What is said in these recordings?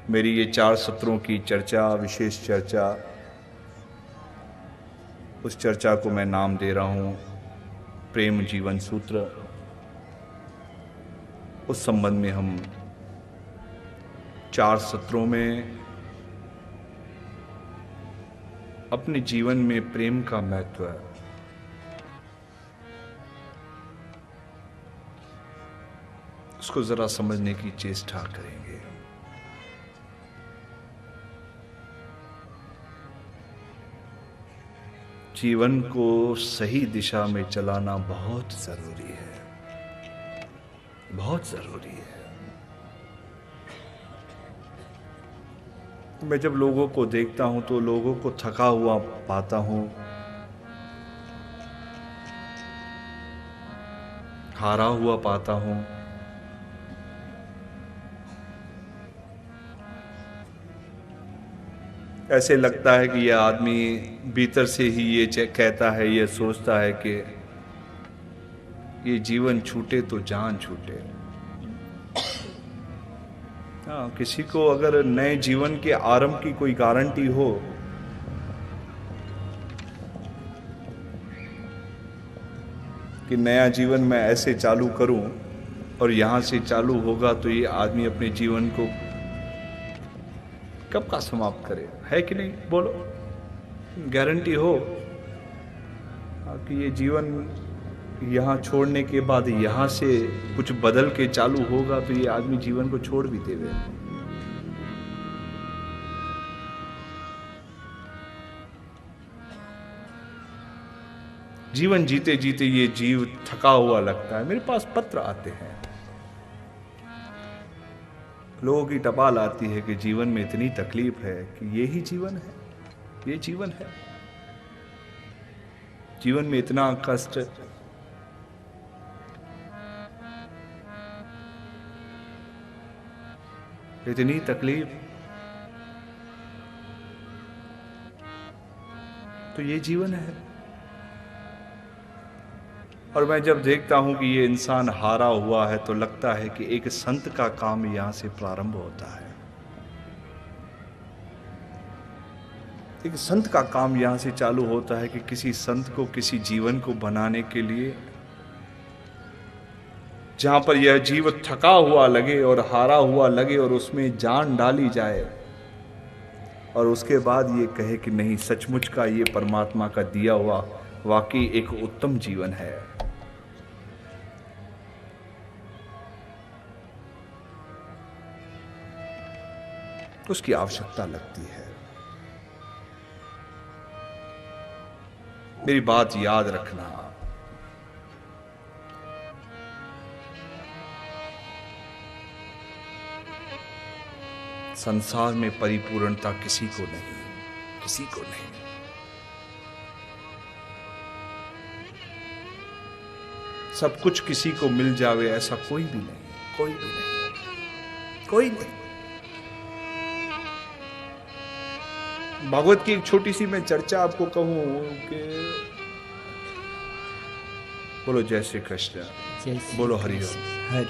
मेरी ये 4 सत्रों की चर्चा, विशेष चर्चा, उस चर्चा को मैं नाम दे रहा हूँ प्रेम जीवन सूत्र। उस संबंध में हम 4 सत्रों में अपने जीवन में प्रेम का महत्व उसको जरा समझने की चेष्टा करेंगे। जीवन को सही दिशा में चलाना बहुत जरूरी है, बहुत जरूरी है। मैं जब लोगों को देखता हूं तो लोगों को थका हुआ पाता हूं, हारा हुआ पाता हूं। ऐसे लगता है कि यह आदमी भीतर से ही ये कहता है, ये सोचता है कि ये जीवन छूटे तो जान छूटे। हाँ, किसी को अगर नए जीवन के आरंभ की कोई गारंटी हो कि नया जीवन मैं ऐसे चालू करूं और यहां से चालू होगा, तो ये आदमी अपने जीवन को कब का समाप्त करे? है कि नहीं? बोलो, गारंटी हो कि ये जीवन यहां छोड़ने के बाद यहां से कुछ बदल के चालू होगा, तो ये आदमी जीवन को छोड़ भी देवे। जीवन जीते जीते ये जीव थका हुआ लगता है। मेरे पास पत्र आते हैं, लोगों की टपाल आती है कि जीवन में इतनी तकलीफ है कि ये ही जीवन है, ये जीवन है। जीवन में इतना कष्ट, इतनी तकलीफ, तो ये जीवन है। और मैं जब देखता हूं कि ये इंसान हारा हुआ है, तो लगता है कि एक संत का काम यहां से प्रारंभ होता है। एक संत का काम यहां से चालू होता है कि किसी संत को किसी जीवन को बनाने के लिए, जहां पर यह जीव थका हुआ लगे और हारा हुआ लगे और उसमें जान डाली जाए, और उसके बाद ये कहे कि नहीं, सचमुच का ये परमात्मा का दिया हुआ वाकई एक उत्तम जीवन है। उसकी आवश्यकता लगती है। मेरी बात याद रखना, संसार में परिपूर्णता किसी को नहीं, किसी को नहीं। सब कुछ किसी को मिल जावे ऐसा कोई भी नहीं, कोई भी नहीं, कोई नहीं। भागवत की एक छोटी सी मैं चर्चा आपको कहूं कि बोलो जय श्री कृष्ण, बोलो हरि ओम, हरि।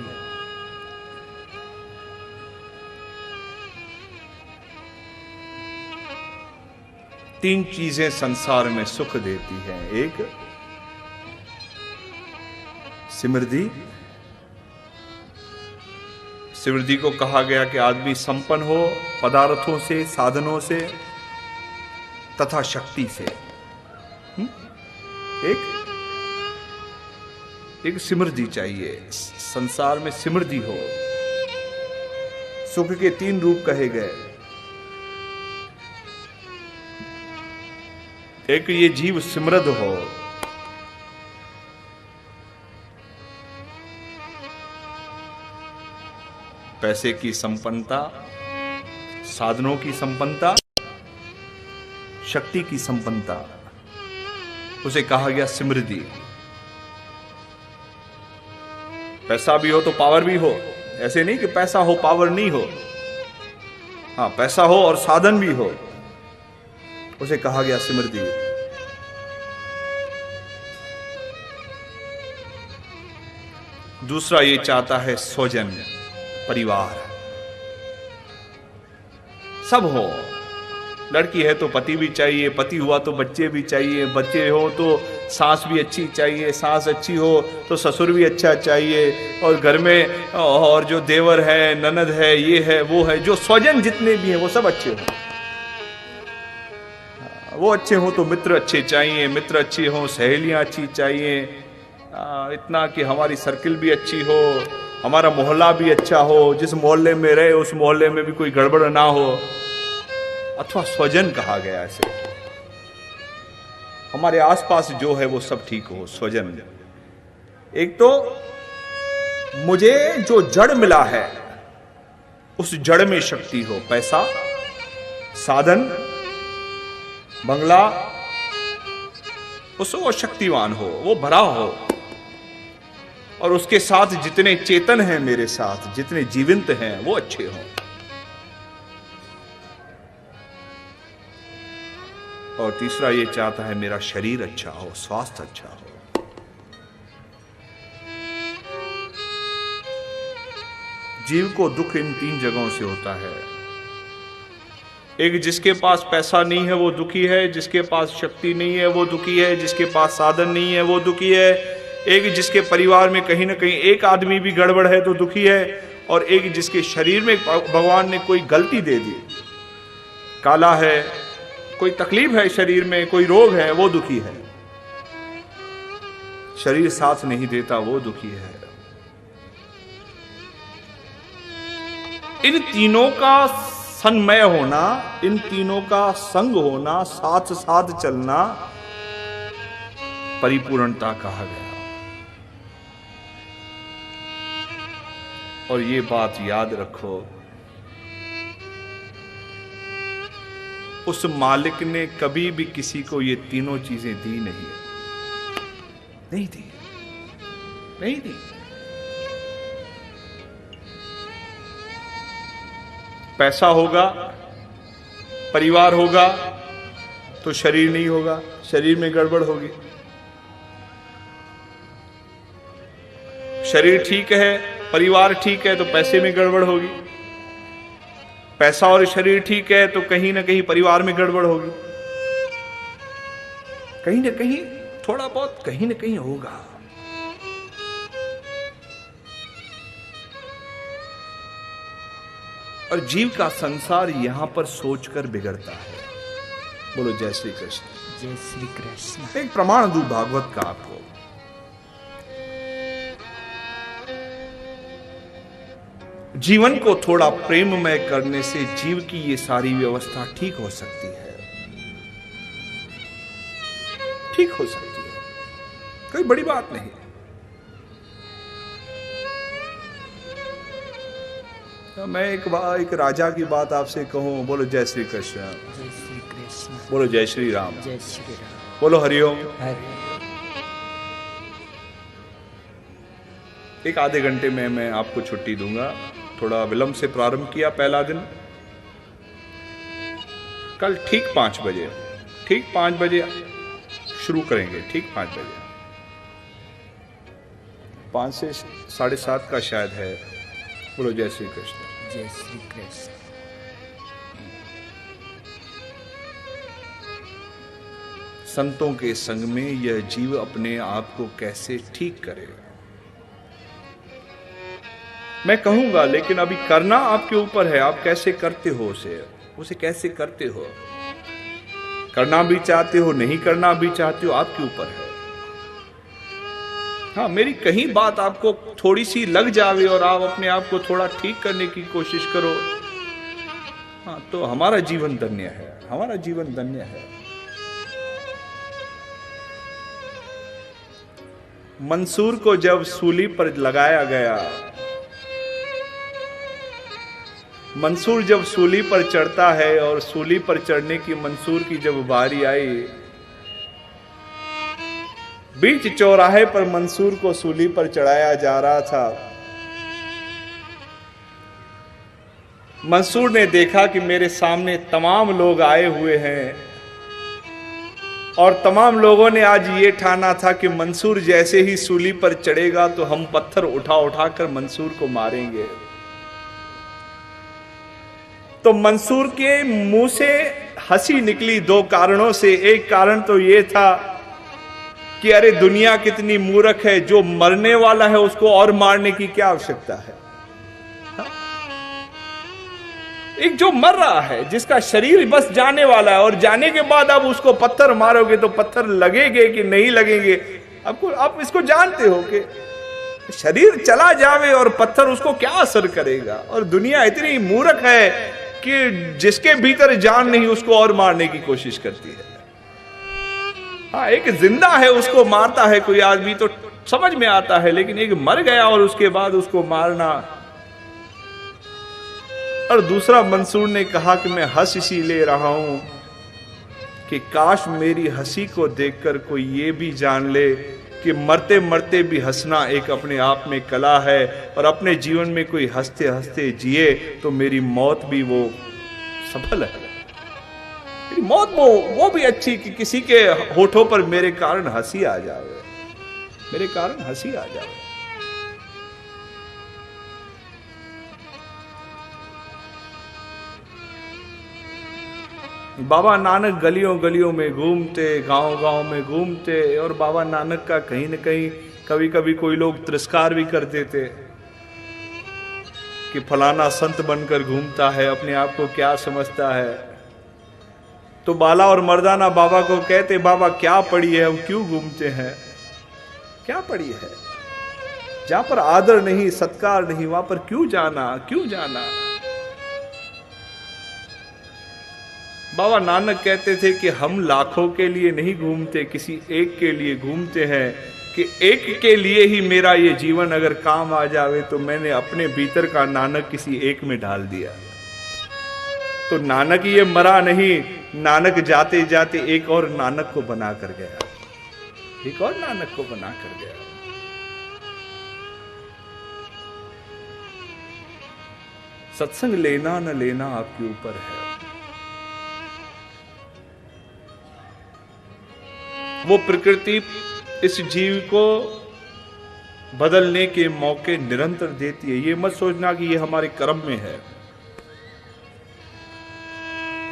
3 चीजें संसार में सुख देती हैं। एक समृद्धि। समृद्धि को कहा गया कि आदमी संपन्न हो पदार्थों से, साधनों से तथा शक्ति से। एक समृद्धि चाहिए, संसार में समृद्धि हो। सुख के 3 रूप कहे गए। एक, ये जीव समृद्ध हो, पैसे की संपन्नता, साधनों की संपन्नता, शक्ति की संपन्नता, उसे कहा गया समृद्धि। पैसा भी हो तो पावर भी हो, ऐसे नहीं कि पैसा हो पावर नहीं हो। हाँ, पैसा हो और साधन भी हो, उसे कहा गया समृद्धि। दूसरा ये चाहता है स्वजन, परिवार। सब हो। लड़की है तो पति भी चाहिए, पति हुआ तो बच्चे भी चाहिए, बच्चे हो तो सास भी अच्छी चाहिए, सास अच्छी हो तो ससुर भी अच्छा चाहिए, और घर में और जो देवर है, ननद है, ये है वो है, जो स्वजन जितने भी हैं वो सब अच्छे हों। वो अच्छे हों तो मित्र अच्छे चाहिए, मित्र अच्छे हों, सहेलियां अच्छी चाहिए, इतना कि हमारी सर्किल भी अच्छी हो, हमारा मोहल्ला भी अच्छा हो, जिस मोहल्ले में रहे उस मोहल्ले में भी कोई गड़बड़ ना हो। अथवा स्वजन कहा गया ऐसे, हमारे आसपास जो है वो सब ठीक हो, स्वजन। एक तो मुझे जो जड़ मिला है उस जड़ में शक्ति हो, पैसा, साधन, बंगला, उससे वो शक्तिवान हो, वो भरा हो, और उसके साथ जितने चेतन हैं मेरे साथ, जितने जीवंत हैं वो अच्छे हों। और तीसरा ये चाहता है मेरा शरीर अच्छा हो, स्वास्थ्य अच्छा हो। जीव को दुख इन 3 जगहों से होता है। एक, जिसके पास पैसा नहीं है वो दुखी है, जिसके पास शक्ति नहीं है वो दुखी है, जिसके पास साधन नहीं है वो दुखी है, एक जिसके परिवार में कहीं ना कहीं एक आदमी भी गड़बड़ है तो दुखी है, और एक जिसके शरीर में भगवान ने कोई गलती दे दी, काला है, कोई तकलीफ है शरीर में, कोई रोग है, वो दुखी है। शरीर साथ नहीं देता वो दुखी है। इन तीनों का सन्मय होना, इन तीनों का संग होना, साथ साथ चलना परिपूर्णता कहा गया। और ये बात याद रखो, उस मालिक ने कभी भी किसी को ये तीनों चीजें दी नहीं, नहीं दी, नहीं दी। पैसा होगा, परिवार होगा तो शरीर नहीं होगा, शरीर में गड़बड़ होगी। शरीर ठीक है, परिवार ठीक है तो पैसे में गड़बड़ होगी। पैसा और शरीर ठीक है तो कहीं ना कहीं परिवार में गड़बड़ होगी, कहीं ना कहीं थोड़ा बहुत कहीं ना कहीं होगा। और जीव का संसार यहां पर सोचकर बिगड़ता है। बोलो जय श्री कृष्ण। जय श्री कृष्ण। एक प्रमाण दूं भागवत का आपको। जीवन को थोड़ा प्रेममय करने से जीव की ये सारी व्यवस्था ठीक हो सकती है, ठीक हो सकती है, कोई बड़ी बात नहीं। तो मैं एक राजा की बात आपसे कहूं। बोलो जय श्री कृष्ण। जय श्री कृष्ण। बोलो जय श्री राम। जय श्री राम। बोलो हरिओम। हरि। एक आधे घंटे में मैं आपको छुट्टी दूंगा। थोड़ा विलंब से प्रारंभ किया पहला दिन। कल ठीक 5 बजे, ठीक 5 बजे शुरू करेंगे, ठीक 5 बजे। 5 से 7:30 का शायद है। बोलो जय श्री कृष्ण। जय श्री कृष्ण। संतों के संग में यह जीव अपने आप को कैसे ठीक करे, मैं कहूंगा, लेकिन अभी करना आपके ऊपर है। आप कैसे करते हो उसे कैसे करते हो, करना भी चाहते हो, नहीं करना भी चाहते हो, आपके ऊपर है। हाँ, मेरी कहीं बात आपको थोड़ी सी लग जावे और आप अपने आप को थोड़ा ठीक करने की कोशिश करो, हाँ, तो हमारा जीवन धन्य है, हमारा जीवन धन्य है। मंसूर को जब सूली पर लगाया गया, मंसूर जब सूली पर चढ़ता है और सूली पर चढ़ने की मंसूर की जब बारी आई, बीच चौराहे पर मंसूर को सूली पर चढ़ाया जा रहा था। मंसूर ने देखा कि मेरे सामने तमाम लोग आए हुए हैं और तमाम लोगों ने आज ये ठाना था कि मंसूर जैसे ही सूली पर चढ़ेगा तो हम पत्थर उठा उठा कर मंसूर को मारेंगे। तो मंसूर के मुंह से हंसी निकली दो कारणों से। एक कारण तो ये था कि अरे दुनिया कितनी मूर्ख है, जो मरने वाला है उसको और मारने की क्या आवश्यकता है। एक जो मर रहा है, जिसका शरीर बस जाने वाला है, और जाने के बाद आप उसको पत्थर मारोगे तो पत्थर लगेंगे कि नहीं लगेंगे, आप इसको जानते हो कि शरीर चला जावे और पत्थर उसको क्या असर करेगा। और दुनिया इतनी मूर्ख है कि जिसके भीतर जान नहीं उसको और मारने की कोशिश करती है। हाँ, एक जिंदा है उसको मारता है कोई आदमी तो समझ में आता है, लेकिन एक मर गया और उसके बाद उसको मारना। और दूसरा, मंसूर ने कहा कि मैं हंस इसीलिए रहा हूं कि काश मेरी हंसी को देखकर कोई ये भी जान ले कि मरते मरते भी हंसना एक अपने आप में कला है, और अपने जीवन में कोई हंसते हंसते जिए तो मेरी मौत भी वो सफल है। मेरी मौत वो भी अच्छी कि किसी के होठों पर मेरे कारण हंसी आ जाए, मेरे कारण हंसी आ जाए। बाबा नानक गलियों गलियों में घूमते, गांव गांव में घूमते, और बाबा नानक का कहीं न कहीं कभी कभी कोई लोग तिरस्कार भी कर देते कि फलाना संत बनकर घूमता है, अपने आप को क्या समझता है। तो बाला और मर्दाना बाबा को कहते, बाबा क्या पड़ी है, हम क्यों घूमते हैं, क्या पड़ी है। जहां पर आदर नहीं, सत्कार नहीं, वहां पर क्यों जाना, क्यों जाना। बाबा नानक कहते थे कि हम लाखों के लिए नहीं घूमते, किसी एक के लिए घूमते हैं कि एक के लिए ही मेरा ये जीवन अगर काम आ जावे तो मैंने अपने भीतर का नानक किसी एक में डाल दिया। तो नानक ये मरा नहीं, नानक जाते जाते एक और नानक को बना कर गया, एक और नानक को बना कर गया। सत्संग लेना न लेना आपके ऊपर है। वो प्रकृति इस जीव को बदलने के मौके निरंतर देती है। ये मत सोचना कि ये हमारे कर्म में है,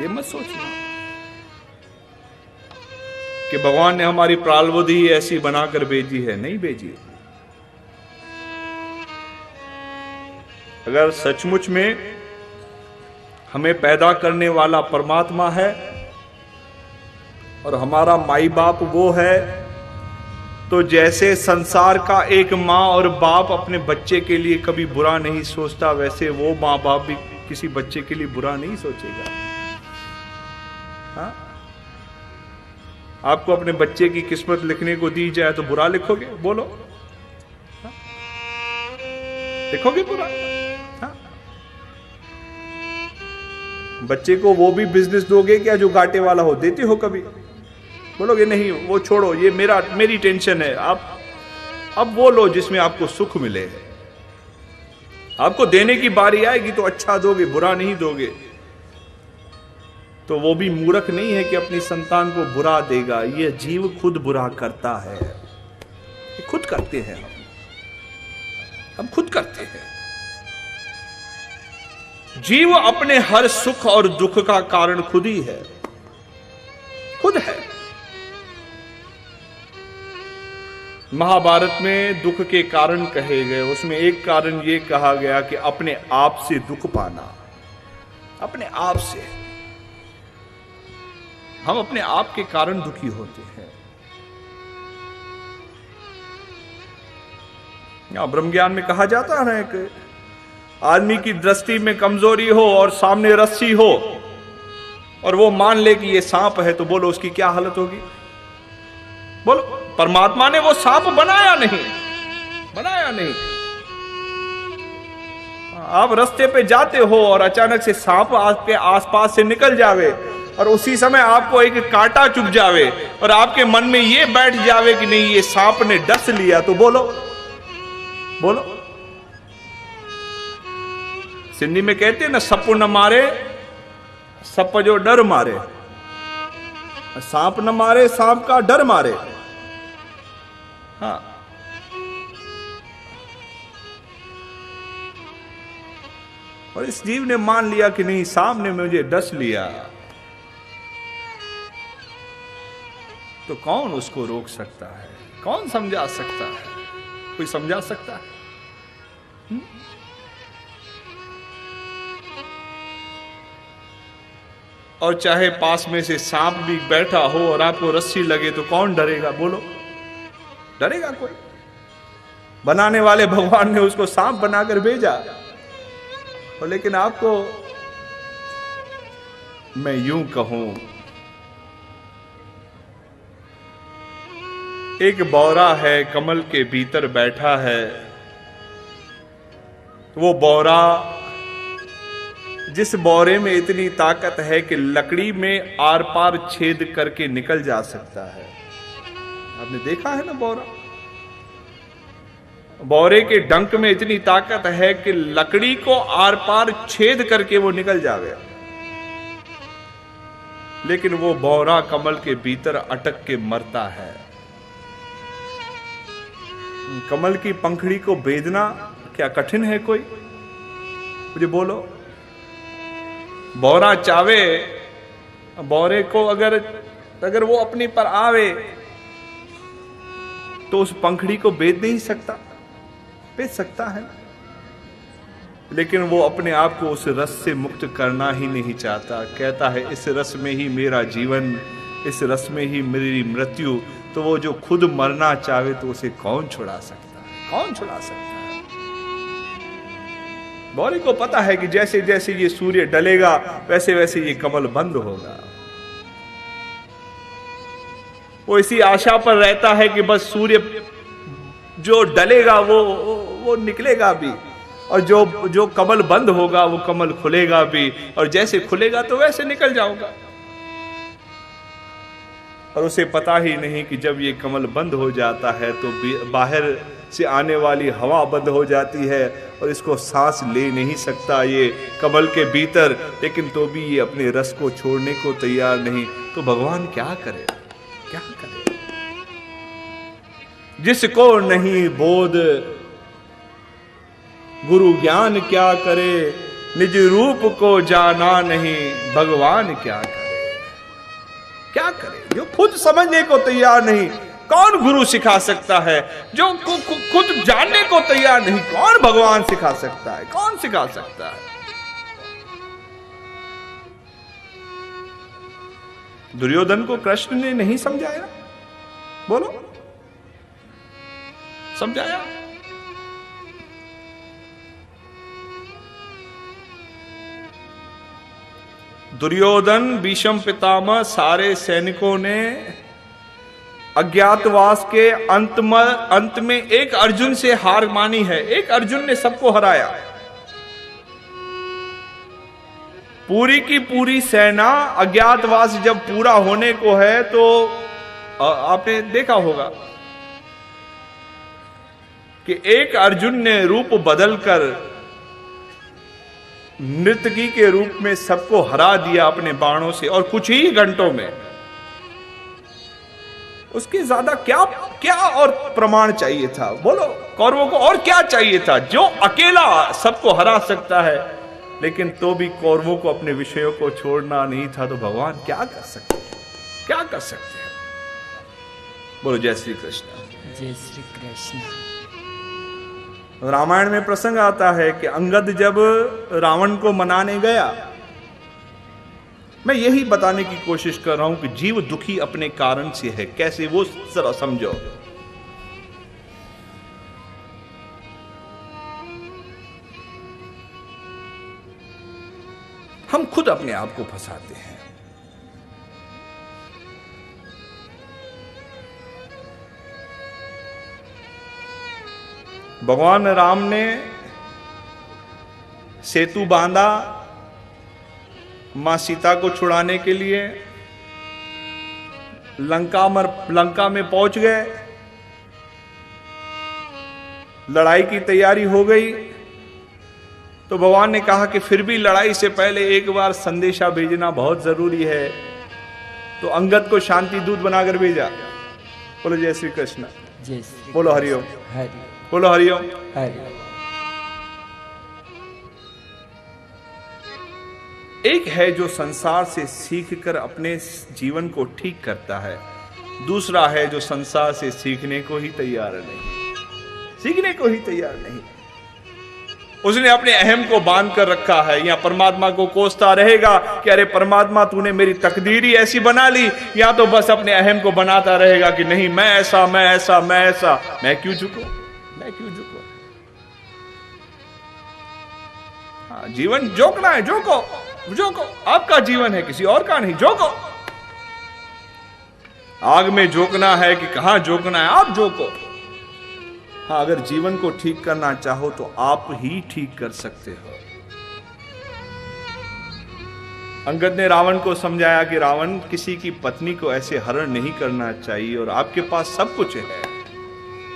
ये मत सोचना कि भगवान ने हमारी प्रारब्ध ही ऐसी बनाकर भेजी है, नहीं भेजी। अगर सचमुच में हमें पैदा करने वाला परमात्मा है और हमारा माई बाप वो है, तो जैसे संसार का एक माँ और बाप अपने बच्चे के लिए कभी बुरा नहीं सोचता, वैसे वो माँ बाप भी किसी बच्चे के लिए बुरा नहीं सोचेगा। हाँ? आपको अपने बच्चे की किस्मत लिखने को दी जाए तो बुरा लिखोगे? बोलो, हाँ? लिखोगे बुरा? हाँ? बच्चे को वो भी बिजनेस दोगे क्या जो घाटे वाला हो? देते हो कभी? बोलोगे नहीं, वो छोड़ो, ये मेरी टेंशन है। आप अब वो लो जिसमें आपको सुख मिले। आपको देने की बारी आएगी तो अच्छा दोगे, बुरा नहीं दोगे। तो वो भी मूर्ख नहीं है कि अपनी संतान को बुरा देगा। ये जीव खुद बुरा करता है, ये खुद करते हैं, हम खुद करते हैं। जीव अपने हर सुख और दुख का कारण खुद ही है, खुद है। महाभारत में दुख के कारण कहे गए, उसमें एक कारण यह कहा गया कि अपने आप से दुख पाना, अपने आप से। हम अपने आप के कारण दुखी होते हैं। यहां ब्रह्म ज्ञान में कहा जाता है कि आदमी की दृष्टि में कमजोरी हो और सामने रस्सी हो और वो मान ले कि ये सांप है, तो बोलो उसकी क्या हालत होगी? बोलो, परमात्मा ने वो सांप बनाया नहीं, बनाया नहीं। आप रास्ते पे जाते हो और अचानक से सांप आपके आसपास से निकल जावे और उसी समय आपको एक कांटा चुभ जावे और आपके मन में ये बैठ जावे कि नहीं, ये सांप ने डस लिया, तो बोलो, बोलो। सिंधी में कहते हैं ना, सप न मारे सप जो डर मारे, सांप न मारे सांप का डर मारे। हाँ, और इस जीव ने मान लिया कि नहीं, सांप ने मुझे डस लिया, तो कौन उसको रोक सकता है? कौन समझा सकता है? कोई समझा सकता है? और चाहे पास में से सांप भी बैठा हो और आपको रस्सी लगे तो कौन डरेगा? बोलो, डरेगा कोई? बनाने वाले भगवान ने उसको सांप बनाकर भेजा, और लेकिन आपको मैं यूं कहूं, एक बौरा है, कमल के भीतर बैठा है। वो बौरा, जिस बौरे में इतनी ताकत है कि लकड़ी में आर पार छेद करके निकल जा सकता है। आपने देखा है ना बौरा? बौरे के डंक में इतनी ताकत है कि लकड़ी को आर पार छेद करके वो निकल जाएगा, लेकिन वो बौरा कमल के भीतर अटक के मरता है। कमल की पंखड़ी को भेदना क्या कठिन है? कोई मुझे बोलो। बौरा चावे, बौरे को अगर वो अपनी पर आवे तो उस पंखड़ी को भेद नहीं सकता? भेद सकता है, लेकिन वो अपने आप को उस रस से मुक्त करना ही नहीं चाहता। कहता है इस रस में ही मेरा जीवन, इस रस में ही मेरी मृत्यु। तो वो जो खुद मरना चाहे तो उसे कौन छुड़ा सकता है? कौन छुड़ा सकता है? बौरे को पता है कि जैसे जैसे ये सूर्य ढलेगा वैसे वैसे ये कमल बंद होगा। वो इसी आशा पर रहता है कि बस सूर्य जो डलेगा वो निकलेगा भी, और जो कमल बंद होगा वो कमल खुलेगा भी, और जैसे खुलेगा तो वैसे निकल जाऊंगा। और उसे पता ही नहीं कि जब ये कमल बंद हो जाता है तो बाहर से आने वाली हवा बंद हो जाती है और इसको सांस ले नहीं सकता ये कमल के भीतर, लेकिन तो भी ये अपने रस को छोड़ने को तैयार नहीं। तो भगवान क्या करे? क्या करे? जिसको नहीं बोध गुरु ज्ञान क्या करे, निज रूप को जाना नहीं भगवान क्या करे? क्या करे? जो खुद समझने को तैयार नहीं, कौन गुरु सिखा सकता है? जो खुद जानने को तैयार नहीं, कौन भगवान सिखा सकता है? कौन सिखा सकता है? दुर्योधन को कृष्ण ने नहीं समझाया? बोलो, समझाया? दुर्योधन, भीष्म पितामह, सारे सैनिकों ने अज्ञातवास के अंत में एक अर्जुन से हार मानी है। एक अर्जुन ने सबको हराया। पूरी की पूरी सेना, अज्ञातवास जब पूरा होने को है तो आपने देखा होगा कि एक अर्जुन ने रूप बदलकर नर्तकी के रूप में सबको हरा दिया अपने बाणों से, और कुछ ही घंटों में। उसके ज्यादा क्या क्या और प्रमाण चाहिए था? बोलो, कौरवों को और क्या चाहिए था? जो अकेला सबको हरा सकता है, लेकिन तो भी कौरवों को अपने विषयों को छोड़ना नहीं था, तो भगवान क्या कर सकते हैं? क्या कर सकते हैं? बोलो जय श्री कृष्ण। जय श्री कृष्ण। रामायण में प्रसंग आता है कि अंगद जब रावण को मनाने गया, मैं यही बताने की कोशिश कर रहा हूं कि जीव दुखी अपने कारण से है। कैसे? वो जरा समझो। हम खुद अपने आप को फंसाते हैं। भगवान राम ने सेतु बांधा मां सीता को छुड़ाने के लिए। लंका में पहुंच गए, लड़ाई की तैयारी हो गई। तो भगवान ने कहा कि फिर भी लड़ाई से पहले एक बार संदेशा भेजना बहुत जरूरी है। तो अंगद को शांति दूत बनाकर भेजा। बोलो जय श्री कृष्ण। जय श्री। बोलो हरिओम। हरि बोलो हरिओम। हरि। एक है जो संसार से सीखकर अपने जीवन को ठीक करता है, दूसरा है जो संसार से सीखने को ही तैयार नहीं, सीखने को ही तैयार नहीं। उसने अपने अहम को बांध कर रखा है, या परमात्मा को कोसता रहेगा कि अरे परमात्मा तूने मेरी तकदीर ही ऐसी बना ली, या तो बस अपने अहम को बनाता रहेगा कि नहीं मैं ऐसा, मैं ऐसा, मैं ऐसा, मैं क्यों झुकूं, मैं क्यों झुकूं। हाँ, जीवन जोकना है, जोको, जोको, आपका जीवन है, किसी और का नहीं, जोको। आग में जोकना है कि कहां जोकना है, आप जोको। हाँ, अगर जीवन को ठीक करना चाहो तो आप ही ठीक कर सकते हो। अंगद ने रावण को समझाया कि रावण, किसी की पत्नी को ऐसे हरण नहीं करना चाहिए, और आपके पास सब कुछ है,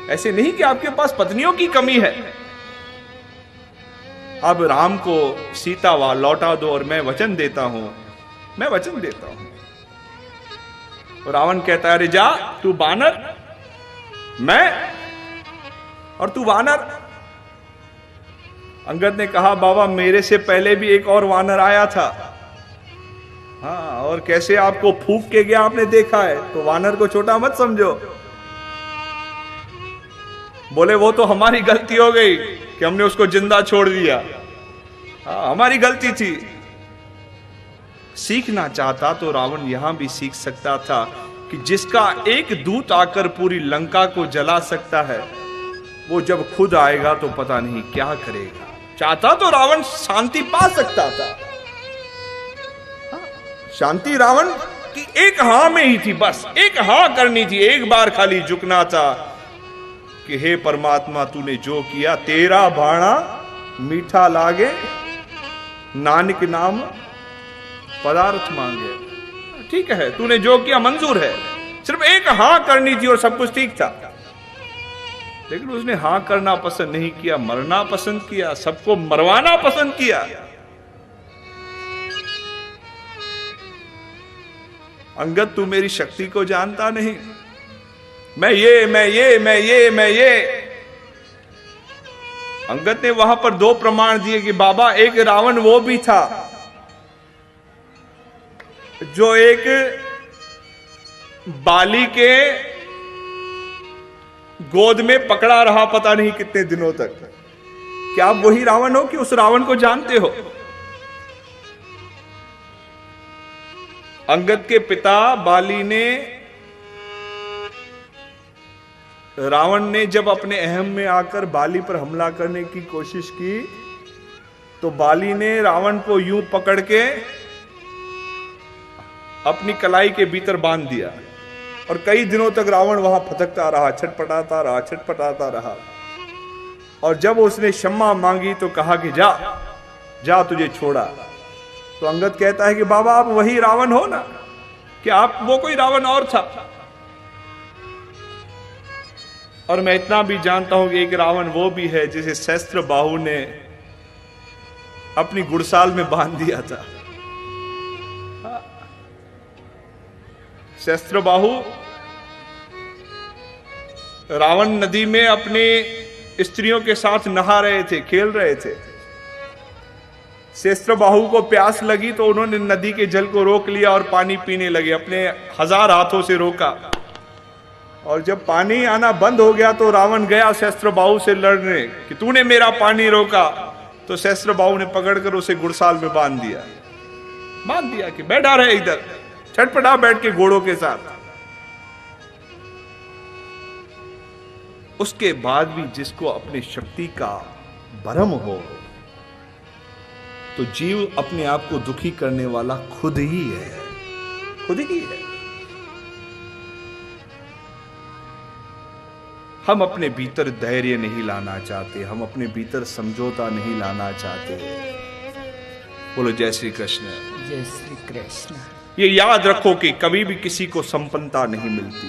ऐसे नहीं कि आपके पास पत्नियों की कमी है। अब राम को सीता लौटा दो और मैं वचन देता हूं, मैं वचन देता हूं। और रावण कहता है अरे जा, तू बानर, मैं और तू वानर। अंगद ने कहा बाबा मेरे से पहले भी एक और वानर आया था। हाँ, और कैसे आपको फूंक के गया आपने देखा है, तो वानर को छोटा मत समझो। बोले वो तो हमारी गलती हो गई कि हमने उसको जिंदा छोड़ दिया। हाँ, हमारी गलती थी। सीखना चाहता तो रावण यहां भी सीख सकता था कि जिसका एक दूत आकर पूरी लंका को जला सकता है, वो जब खुद आएगा तो पता नहीं क्या करेगा। चाहता तो रावण शांति पा सकता था। शांति रावण की एक हां में ही थी, बस एक हां करनी थी, एक बार खाली झुकना था कि हे परमात्मा तूने जो किया तेरा भाणा मीठा लागे, नानक नाम पदार्थ मांगे। ठीक है, तूने जो किया मंजूर है। सिर्फ एक हां करनी थी और सब कुछ ठीक था, लेकिन उसने हां करना पसंद नहीं किया, मरना पसंद किया, सबको मरवाना पसंद किया। अंगद तू मेरी शक्ति को जानता नहीं, मैं ये, मैं ये, मैं ये, मैं ये। अंगद ने वहां पर दो प्रमाण दिए कि बाबा एक रावण वो भी था जो एक बाली के गोद में पकड़ा रहा पता नहीं कितने दिनों तक। क्या आप वही रावण हो कि उस रावण को जानते हो? अंगद के पिता बाली ने, रावण ने जब अपने अहम में आकर बाली पर हमला करने की कोशिश की तो बाली ने रावण को यूं पकड़ के अपनी कलाई के भीतर बांध दिया, और कई दिनों तक रावण वहां फटकता रहा, छटपटाता रहा, छटपटाता रहा। और जब उसने क्षमा मांगी तो कहा कि जा जा, तुझे छोड़ा। तो अंगद कहता है कि बाबा आप वही रावण हो ना, कि आप वो कोई रावण और था? और मैं इतना भी जानता हूं कि एक रावण वो भी है जिसे सहस्त्र बाहु ने अपनी गुड़साल में बांध दिया था। सहस्त्र बाहु रावण नदी में अपने स्त्रियों के साथ नहा रहे थे, खेल रहे थे। सहस्त्र बाहु को प्यास लगी तो उन्होंने नदी के जल को रोक लिया और पानी पीने लगे, अपने 1000 हाथों से रोका। और जब पानी आना बंद हो गया तो रावण गया सहस्त्र बाहु से लड़ने कि तूने मेरा पानी रोका। तो सहस्त्र बाहु ने पकड़कर उसे गुड़साल में बांध दिया कि बैठा रहे इधर, छटपटा बैठ के घोड़ों के साथ। उसके बाद भी जिसको अपनी शक्ति का भ्रम हो तो जीव अपने आप को दुखी करने वाला खुद ही है, खुद ही है। हम अपने भीतर धैर्य नहीं लाना चाहते, हम अपने भीतर समझौता नहीं लाना चाहते। बोलो जय श्री कृष्ण। जय श्री कृष्ण। ये याद रखो कि कभी भी किसी को संपन्नता नहीं मिलती।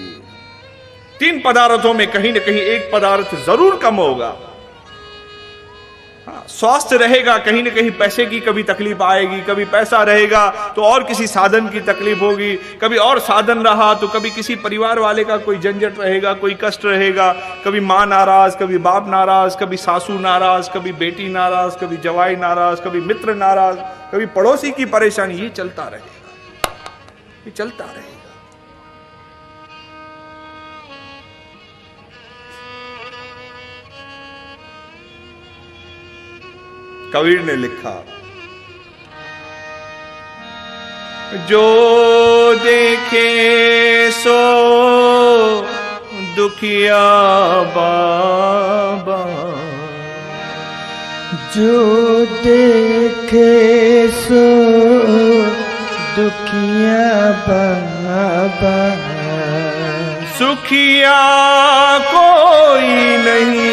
3 पदार्थों में कहीं ना कहीं एक पदार्थ जरूर कम होगा। स्वास्थ्य रहेगा, कहीं ना कहीं पैसे की कभी तकलीफ आएगी, कभी पैसा रहेगा तो और किसी साधन की तकलीफ होगी, कभी और साधन रहा तो कभी किसी परिवार वाले का कोई झंझट रहेगा, कोई कष्ट रहेगा, कभी माँ नाराज, कभी बाप नाराज, कभी सासू नाराज, कभी बेटी नाराज, कभी जवाई नाराज, कभी मित्र नाराज, कभी पड़ोसी की परेशानी। ये चलता रहेगा, ये चलता रहेगा। कबीर ने लिखा, जो देखे सो दुखिया बाबा, जो देखे सो दुखिया बाबा, सुखिया कोई नहीं,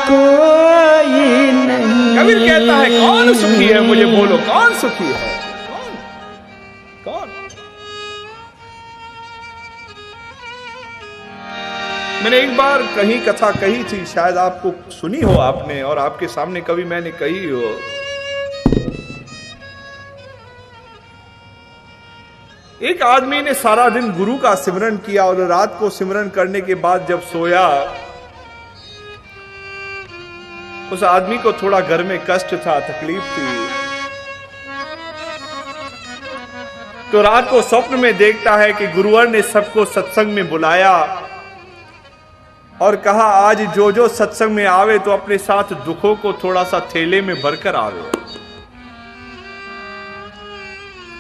कोई नहीं। कबीर कहता है कौन सुखी है, मुझे बोलो कौन सुखी है, कौन कौन। मैंने एक बार कहीं कथा कही थी, शायद आपको सुनी हो आपने, और आपके सामने कभी मैंने कही हो। एक आदमी ने सारा दिन गुरु का सिमरन किया और रात को सिमरन करने के बाद जब सोया, उस आदमी को थोड़ा घर में कष्ट था, तकलीफ थी। तो रात को स्वप्न में देखता है कि गुरुवर ने सबको सत्संग में बुलाया और कहा आज जो जो सत्संग में आवे तो अपने साथ दुखों को थोड़ा सा थैले में भरकर आवे।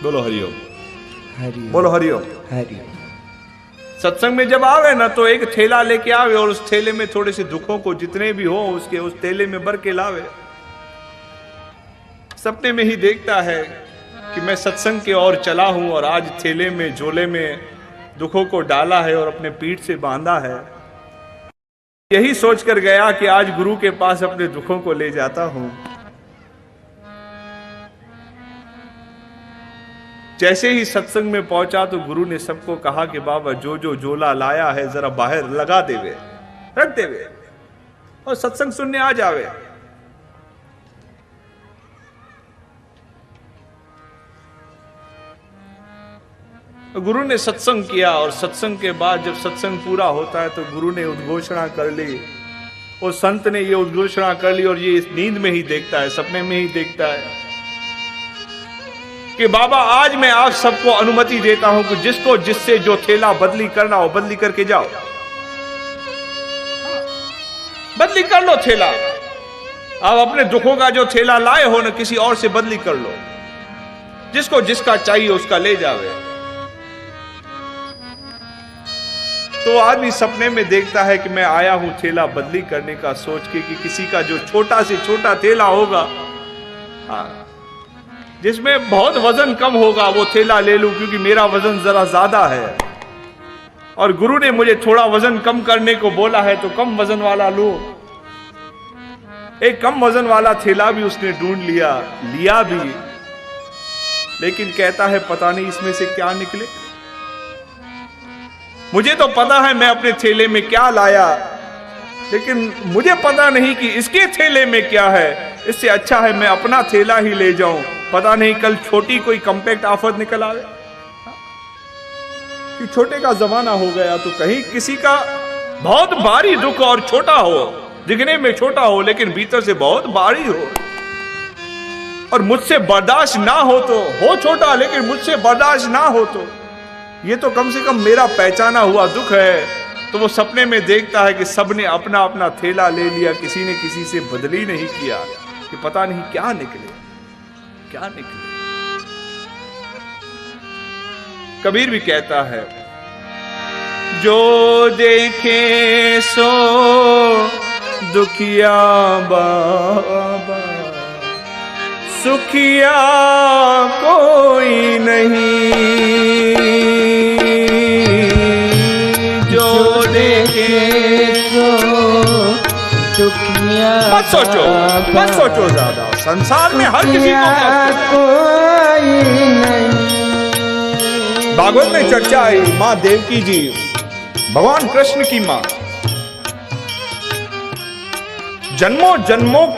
बोलो हरिओम, हरिओम, बोलो हरिओम, हरिओम। सत्संग में जब आवे ना तो एक थैला लेके आवे और उस थैले में थोड़े से दुखों को जितने भी हो उसके उस थैले में भर के लावे। सपने में ही देखता है कि मैं सत्संग के ओर चला हूं और आज थैले में, झोले में दुखों को डाला है और अपने पीठ से बांधा है। यही सोचकर गया कि आज गुरु के पास अपने दुखों को ले जाता हूं। जैसे ही सत्संग में पहुंचा तो गुरु ने सबको कहा कि बाबा जो जो झोला लाया है जरा बाहर लगा देवे, रख देवे और सत्संग सुनने आ जावे। गुरु ने सत्संग किया और सत्संग के बाद जब सत्संग पूरा होता है तो गुरु ने उद्घोषणा कर ली, और संत ने ये उद्घोषणा कर ली और ये इस नींद में ही देखता है, सपने में ही देखता है कि बाबा आज मैं आप सबको अनुमति देता हूं कि जिसको जिससे जो थैला बदली करना हो बदली करके जाओ, बदली कर लो थैला। आप अपने दुखों का जो थैला लाए हो ना किसी और से बदली कर लो, जिसको जिसका चाहिए उसका ले जावे। तो आदमी सपने में देखता है कि मैं आया हूं थैला बदली करने का, सोच के कि किसी का जो छोटा से छोटा थैला होगा, जिसमें बहुत वजन कम होगा, वो थैला ले लूं क्योंकि मेरा वजन जरा ज्यादा है और गुरु ने मुझे थोड़ा वजन कम करने को बोला है तो कम वजन वाला लूं। एक कम वजन वाला थैला भी उसने ढूंढ लिया, लिया भी, लेकिन कहता है पता नहीं इसमें से क्या निकले। मुझे तो पता है मैं अपने थैले में क्या लाया, लेकिन मुझे पता नहीं कि इसके थैले में क्या है। इससे अच्छा है मैं अपना थैला ही ले जाऊं, पता नहीं कल छोटी कोई कॉम्पैक्ट आफत निकल आवे। कि छोटे का जमाना हो गया तो कहीं किसी का बहुत भारी दुख और छोटा हो, दिखने में छोटा हो लेकिन भीतर से बहुत भारी हो, और मुझसे बर्दाश्त ना हो छोटा लेकिन मुझसे बर्दाश्त ना हो तो ये तो कम से कम मेरा पहचाना हुआ दुख है। तो वो सपने में देखता है कि सबने अपना अपना थैला ले लिया, किसी ने किसी से बदली नहीं किया, कि पता नहीं क्या निकले, क्या निकले। कबीर भी कहता है जो देखे सो दुखिया बाबा, सुखिया कोई नहीं। जो देखे सो दुखिया मत सोचो ज्यादा, संसार में हर किसी को कोई नहीं। भागवत में चर्चा आई, माँ देवकी जी भगवान कृष्ण की माँ, जन्मों जन्मों के